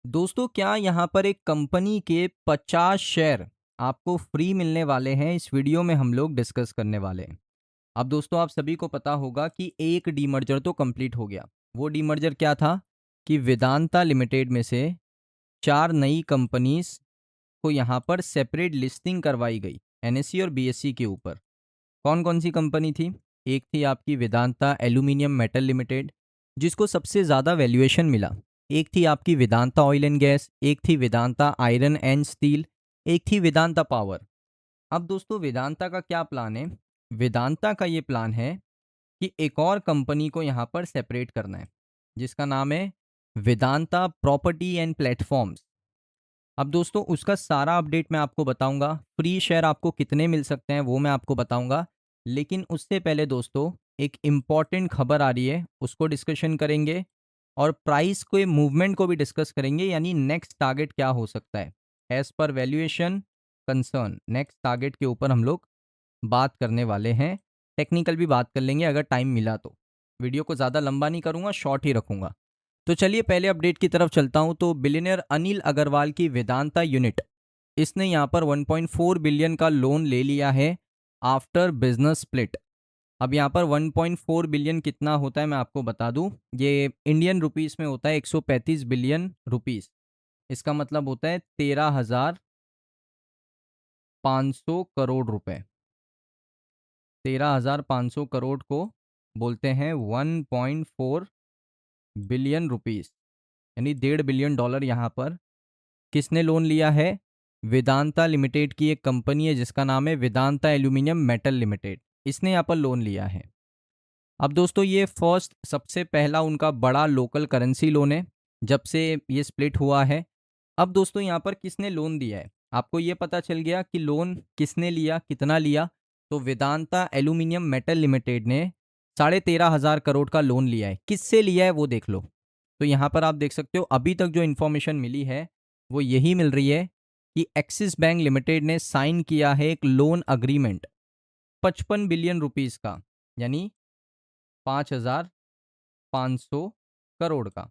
दोस्तों क्या यहाँ पर एक कंपनी के 50 शेयर आपको फ्री मिलने वाले हैं। इस वीडियो में हम लोग डिस्कस करने वाले हैं। अब दोस्तों आप सभी को पता होगा कि एक डीमर्जर तो कंप्लीट हो गया। वो डीमर्जर क्या था कि वेदांता लिमिटेड में से 4 नई कंपनीज को यहाँ पर सेपरेट लिस्टिंग करवाई गई एनएससी और बीएससी के ऊपर। कौन कौन सी कंपनी थी? एक थी आपकी वेदांता एल्यूमिनियम मेटल लिमिटेड, जिसको सबसे ज़्यादा वैल्यूएशन मिला। एक थी आपकी वेदांता ऑयल एंड गैस, एक थी वेदांता आयरन एंड स्टील, एक थी वेदांता पावर। अब दोस्तों वेदांता का क्या प्लान है? वेदांता का ये प्लान है कि एक और कंपनी को यहाँ पर सेपरेट करना है, जिसका नाम है वेदांता प्रॉपर्टी एंड प्लेटफॉर्म्स। अब दोस्तों उसका सारा अपडेट मैं आपको बताऊंगा। फ्री शेयर आपको कितने मिल सकते हैं वो मैं आपको बताऊंगा। लेकिन उससे पहले दोस्तों एक इम्पॉर्टेंट खबर आ रही है, उसको डिस्कशन करेंगे और प्राइस के मूवमेंट को भी डिस्कस करेंगे, यानी नेक्स्ट टारगेट क्या हो सकता है as per valuation concern. Next target के ऊपर हम लोग बात करने वाले हैं। टेक्निकल भी बात कर लेंगे अगर टाइम मिला तो। वीडियो को ज़्यादा लंबा नहीं करूँगा, शॉर्ट ही रखूँगा। तो चलिए पहले अपडेट की तरफ चलता हूं। तो बिलियनर अनिल अग्रवाल की वेदांता यूनिट, इसने यहां पर 1.4 बिलियन का लोन ले लिया है आफ्टर बिजनेस स्प्लिट। अब यहां पर 1.4 बिलियन कितना होता है मैं आपको बता दूं। ये इंडियन रुपीस में होता है 135 बिलियन रुपीस। इसका मतलब होता है 13,500 करोड़ रुपए। 13,500 करोड़ को बोलते हैं 1.4 बिलियन रुपीस, यानी $1.5 बिलियन। यहाँ पर किसने लोन लिया है? वेदांता लिमिटेड की एक कंपनी है जिसका नाम है वेदांता एल्यूमिनियम मेटल लिमिटेड। इसने यहाँ पर लोन लिया है। अब दोस्तों ये फर्स्ट सबसे पहला उनका बड़ा लोकल करेंसी लोन है जब से ये स्प्लिट हुआ है। अब दोस्तों यहाँ पर किसने लोन दिया है, आपको ये पता चल गया कि लोन किसने लिया, कितना लिया। तो वेदांता एल्यूमिनियम मेटल लिमिटेड ने 13,500 करोड़ का लोन लिया है। किससे लिया है वो देख लो। तो यहाँ पर आप देख सकते हो अभी तक जो इन्फॉर्मेशन मिली है वो यही मिल रही है कि एक्सिस बैंक लिमिटेड ने साइन किया है एक लोन अग्रीमेंट 55 बिलियन रुपीस का, यानी 5,500 करोड़ का।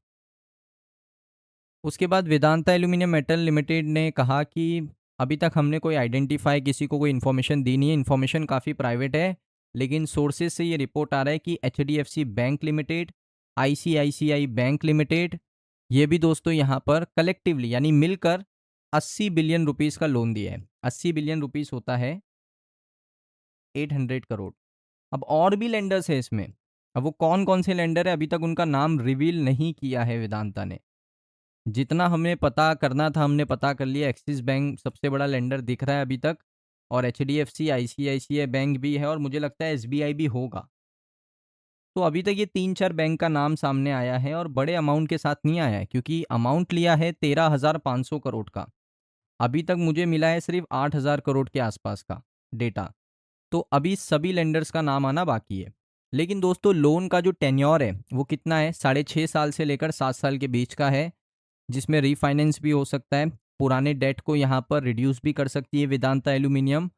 उसके बाद वेदांता एल्यूमिनियम मेटल लिमिटेड ने कहा कि अभी तक हमने कोई आइडेंटिफाई किसी को कोई इन्फॉर्मेशन दी नहीं है, इन्फॉर्मेशन काफ़ी प्राइवेट है। लेकिन सोर्सेज से ये रिपोर्ट आ रहा है कि HDFC bank limited, ICICI bank limited, ये भी दोस्तों यहाँ पर कलेक्टिवली यानी मिलकर 80 बिलियन रुपीस का लोन दिया है। 80 बिलियन रुपीस होता है 800 करोड़। अब और भी लेंडर्स है इसमें। अब वो कौन कौन से लेंडर है अभी तक उनका नाम रिवील नहीं किया है वेदांता ने। जितना हमें पता करना था हमने पता कर लिया। एक्सिस बैंक सबसे बड़ा लेंडर दिख रहा है अभी तक, और एचडीएफसी, आईसीआईसीआई बैंक भी है, और मुझे लगता है एसबीआई भी होगा। तो अभी तक ये 3-4 बैंक का नाम सामने आया है और बड़े अमाउंट के साथ नहीं आया है, क्योंकि अमाउंट लिया है 13,500 करोड़ का। अभी तक मुझे मिला है सिर्फ 8,000 करोड़ के आसपास का डेटा। तो अभी सभी लेंडर्स का नाम आना बाकी है। लेकिन दोस्तों लोन का जो टेन्योर है वो कितना है? 6.5 साल से लेकर 7 साल के बीच का है, जिसमें रीफाइनेंस भी हो सकता है। पुराने डेट को यहाँ पर रिड्यूस भी कर सकती है वेदांता एल्यूमिनियम।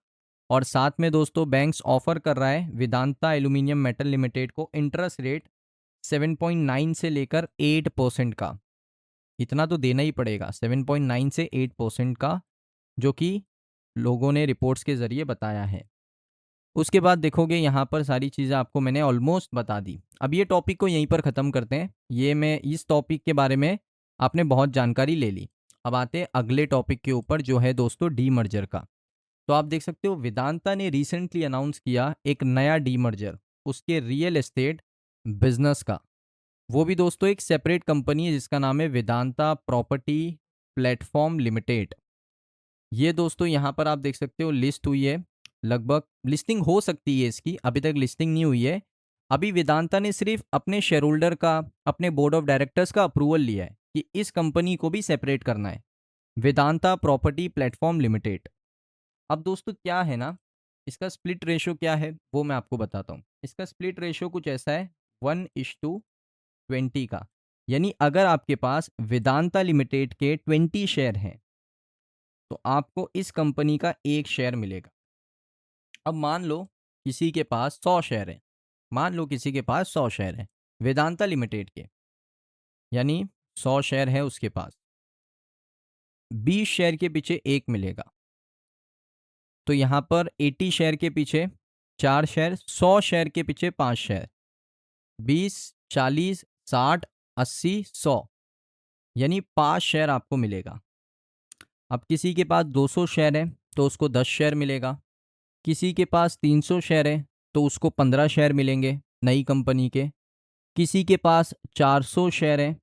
और साथ में दोस्तों बैंक्स ऑफर कर रहा है वेदांता एल्यूमिनियम मेटल लिमिटेड को इंटरेस्ट रेट 7.9 से लेकर 8% का। इतना तो देना ही पड़ेगा, 7.9 से 8% का, जो कि लोगों ने रिपोर्ट्स के ज़रिए बताया है। उसके बाद देखोगे यहाँ पर सारी चीज़ें आपको मैंने ऑलमोस्ट बता दी। अब ये टॉपिक को यहीं पर ख़त्म करते हैं। ये मैं इस टॉपिक के बारे में आपने बहुत जानकारी ले ली। अब आते हैं अगले टॉपिक के ऊपर जो है दोस्तों डीमर्जर का। तो आप देख सकते हो वेदांता ने रिसेंटली अनाउंस किया एक नया डीमर्जर, उसके रियल एस्टेट बिजनेस का। वो भी दोस्तों एक सेपरेट कंपनी है जिसका नाम है वेदांता प्रॉपर्टी प्लेटफॉर्म लिमिटेड। ये दोस्तों यहाँ पर आप देख सकते हो लिस्ट हुई है। लगभग लिस्टिंग हो सकती है इसकी, अभी तक लिस्टिंग नहीं हुई है। अभी वेदांता ने सिर्फ अपने शेयर होल्डर का, अपने बोर्ड ऑफ डायरेक्टर्स का अप्रूवल लिया है कि इस कंपनी को भी सेपरेट करना है, वेदांता प्रॉपर्टी प्लेटफॉर्म लिमिटेड। अब दोस्तों क्या है ना, इसका स्प्लिट रेशो क्या है वो मैं आपको बताता हूँ। इसका स्प्लिट रेशो कुछ ऐसा है 1:20 का। यानी अगर आपके पास वेदांता लिमिटेड के 20 शेयर हैं तो आपको इस कंपनी का 1 शेयर मिलेगा। अब मान लो किसी के पास 100 शेयर है, मान लो किसी के पास 100 शेयर है वेदांता लिमिटेड के, यानी 100 शेयर है उसके पास। 20 शेयर के पीछे 1 मिलेगा। तो यहाँ पर 80 शेयर के पीछे 4 शेयर, 100 शेयर के पीछे 5 शेयर, 20, 40, 60, 80, 100, यानी 5 शेयर आपको मिलेगा। अब किसी के पास 200 शेयर है तो उसको 10 शेयर मिलेगा। किसी के पास 300 शेयर है तो उसको 15 शेयर मिलेंगे नई कंपनी के। किसी के पास 400 शेयर है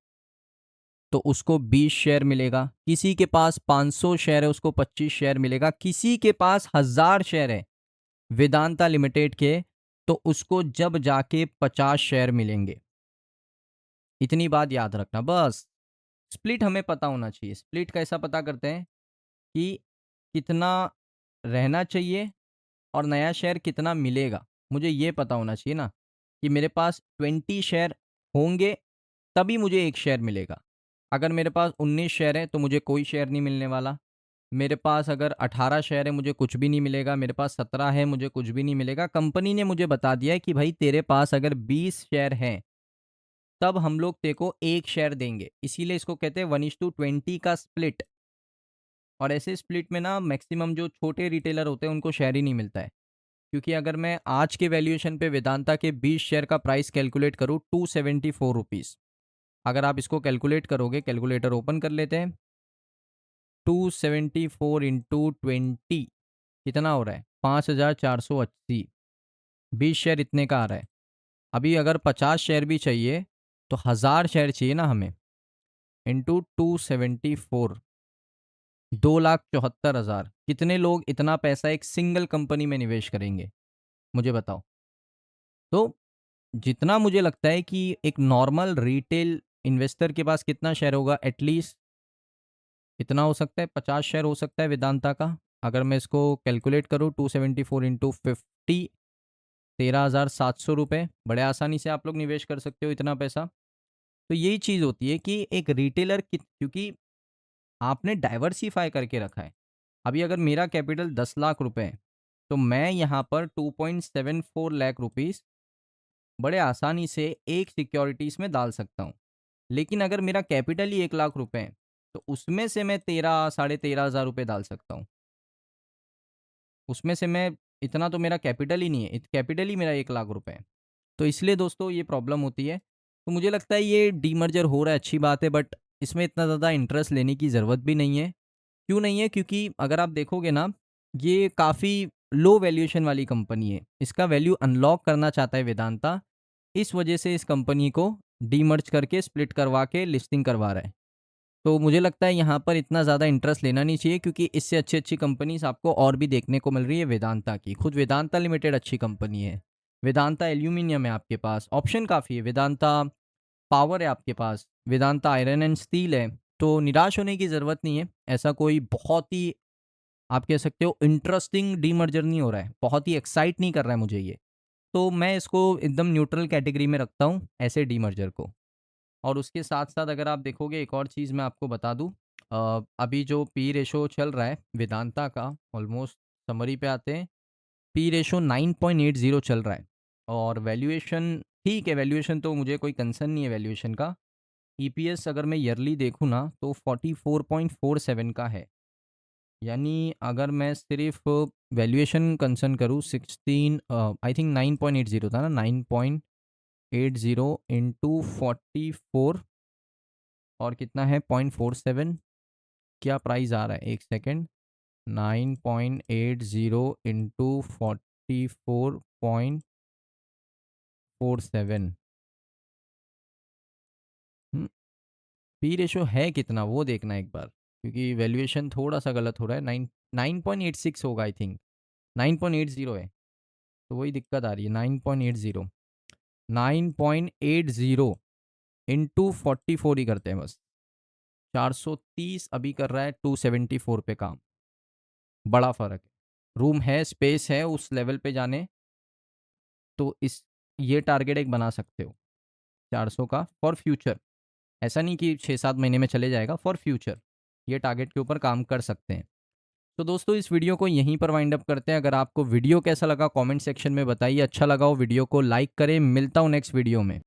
तो उसको 20 शेयर मिलेगा। किसी के पास 500 शेयर है उसको 25 शेयर मिलेगा। किसी के पास 1000 शेयर है वेदांता लिमिटेड के तो उसको जब जाके 50 शेयर मिलेंगे। इतनी बात याद रखना बस। स्प्लिट हमें पता होना चाहिए। स्प्लिट कैसा पता करते हैं कि कितना रहना चाहिए और नया शेयर कितना मिलेगा, मुझे ये पता होना चाहिए ना कि मेरे पास 20 शेयर होंगे तभी मुझे 1 शेयर मिलेगा। अगर मेरे पास 19 शेयर है तो मुझे कोई शेयर नहीं मिलने वाला। मेरे पास अगर 18 शेयर है मुझे कुछ भी नहीं मिलेगा। मेरे पास 17 है मुझे कुछ भी नहीं मिलेगा। कंपनी ने मुझे बता दिया है कि भाई तेरे पास अगर 20 शेयर हैं तब हम लोग तेरे को 1 शेयर देंगे। इसीलिए इसको कहते हैं 1:20 का स्प्लिट। और ऐसे स्प्लिट में ना मैक्सिमम जो छोटे रिटेलर होते हैं उनको शेयर ही नहीं मिलता है। क्योंकि अगर मैं आज के वैल्यूएशन पे वेदांता के 20 शेयर का प्राइस कैलकुलेट करूँ 274 रुपीज़। अगर आप इसको कैलकुलेट करोगे, कैलकुलेटर ओपन कर लेते हैं, 274 इंटू 20 कितना हो रहा है 5480। 20 शेयर इतने का आ रहा है। अभी अगर 50 शेयर भी चाहिए तो 1000 शेयर चाहिए ना हमें, इंटू 274, 2,74,000। कितने लोग इतना पैसा एक सिंगल कंपनी में निवेश करेंगे मुझे बताओ। तो जितना मुझे लगता है कि एक नॉर्मल रिटेल इन्वेस्टर के पास कितना शेयर होगा, एटलीस्ट इतना हो सकता है 50 शेयर हो सकता है वेदांता का। अगर मैं इसको कैलकुलेट करूँ 274 इंटू 50, 13,700 रुपये। बड़े आसानी से आप लोग निवेश कर सकते हो इतना पैसा। तो यही चीज़ होती है कि एक रिटेलर क्योंकि आपने डाइवर्सिफाई करके रखा है। अभी अगर मेरा कैपिटल 10 लाख रुपए है तो मैं यहाँ पर 2.74 लाख रुपीस बड़े आसानी से एक सिक्योरिटीज़ में डाल सकता हूँ। लेकिन अगर मेरा कैपिटल ही 1 लाख रुपए है तो उसमें से मैं 13 साढ़े 13,000 रुपये डाल सकता हूँ। उसमें से मैं इतना तो मेरा कैपिटल ही नहीं है, कैपिटल ही मेरा 1 लाख रुपए है। तो इसलिए दोस्तों ये प्रॉब्लम होती है। तो मुझे लगता है ये डीमर्जर हो रहा है, अच्छी बात है, बट इसमें इतना ज़्यादा इंटरेस्ट लेने की ज़रूरत भी नहीं है। क्यों नहीं है? क्योंकि अगर आप देखोगे ना, ये काफ़ी लो वैल्यूएशन वाली कंपनी है। इसका वैल्यू अनलॉक करना चाहता है वेदांता, इस वजह से इस कंपनी को डीमर्ज करके स्प्लिट करवा के लिस्टिंग करवा रहा है। तो मुझे लगता है यहाँ पर इतना ज़्यादा इंटरेस्ट लेना नहीं चाहिए, क्योंकि इससे अच्छी अच्छी कंपनीज आपको और भी देखने को मिल रही है वेदांता की। खुद वेदांता लिमिटेड अच्छी कंपनी है। वेदांता एल्यूमिनियम है आपके पास, ऑप्शन काफ़ी है। वेदांता पावर है आपके पास, वेदांता आयरन एंड स्टील है। तो निराश होने की ज़रूरत नहीं है। ऐसा कोई बहुत ही, आप कह सकते हो, इंटरेस्टिंग डीमर्जर नहीं हो रहा है, बहुत ही एक्साइट नहीं कर रहा है मुझे ये। तो मैं इसको एकदम न्यूट्रल कैटेगरी में रखता हूँ ऐसे डीमर्जर को। और उसके साथ साथ अगर आप देखोगे, एक और चीज़ मैं आपको बता दूँ, अभी जो पी रेशो चल रहा है वेदांता का, ऑलमोस्ट समरी पे आते हैं, पी रेशो 9.80 चल रहा है। और वैल्यूएशन ठीक है, वैल्यूएशन तो मुझे कोई कंसर्न नहीं है वैल्यूएशन का। ईपीएस अगर मैं ईयरली देखूँ ना तो 44.47 का है। यानी अगर मैं सिर्फ वैल्यूएशन कंसर्न करूँ 16, आई थिंक 9.80 था ना, 9.80 इंटू 44 और कितना है 0.47, क्या प्राइस आ रहा है, एक सेकेंड, 9.80 इंटू 44.47, पी रेशो है कितना वो देखना एक बार, क्योंकि वैल्यूएशन थोड़ा सा गलत हो रहा है। 9.86 होगा आई थिंक, 9.80 है। तो वही दिक्कत आ रही है, 9.80, 9.80 इंटू 44 ही करते हैं बस। 430 अभी कर रहा है 274 पे काम। बड़ा फ़र्क है। रूम है, स्पेस है उस लेवल पे जाने, तो इस ये टारगेट एक बना सकते हो 400 का फॉर फ्यूचर। ऐसा नहीं कि 6-7 महीने में चले जाएगा, फॉर फ्यूचर ये टारगेट के ऊपर काम कर सकते हैं। तो दोस्तों इस वीडियो को यहीं पर वाइंड अप करते हैं। अगर आपको वीडियो कैसा लगा कमेंट सेक्शन में बताइए। अच्छा लगा हो वीडियो को लाइक करें। मिलता हूँ नेक्स्ट वीडियो में।